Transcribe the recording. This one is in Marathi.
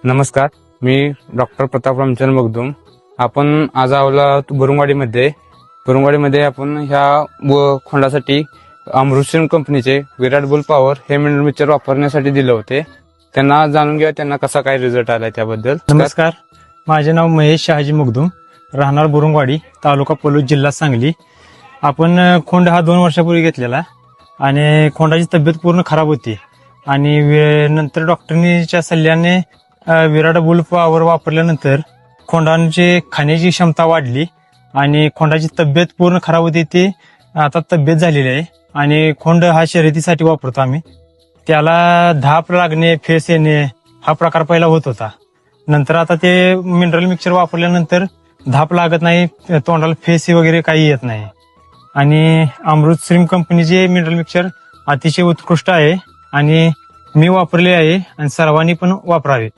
नमस्कार, मी डॉक्टर प्रताप रामचंद्र मगदूम. आपण आज आहोत बुरुंगवाडीमध्ये आपण ह्या खोंडासाठी अमृतसिंग कंपनीचे विराट बुल पॉवर हे मिनरल मिक्सचर वापरण्यासाठी दिले होते. त्यांना जाणून घ्या त्यांना कसा काय रिझल्ट आलाय त्याबद्दल. नमस्कार, माझे नाव महेश शहाजी मगदूम, राहणार बुरुंगवाडी, तालुका पलूस, जिल्हा सांगली. आपण खोंड हा 2 वर्षापूर्वी घेतलेला आणि खोंडाची तब्येत पूर्ण खराब होती आणि नंतर डॉक्टरनीच्या सल्ल्याने विराट बुल पॉवर वापरल्यानंतर खोंडांची खाण्याची क्षमता वाढली आणि खोंडाची तब्येत पूर्ण खराब होती ती आता तब्येत झालेली आहे. आणि खोंड हा शर्यतीसाठी वापरतो आम्ही. त्याला धाप लागणे, फेस येणे हा प्रकार पहिला होत होता. नंतर आता ते मिनरल मिक्सचर वापरल्यानंतर धाप लागत नाही, तोंडाला फेस वगैरे काही येत नाही. आणि अमृतसिंग कंपनीचे मिनरल मिक्सचर अतिशय उत्कृष्ट आहे आणि मी वापरले आहे आणि सर्वांनी पण वापरावे.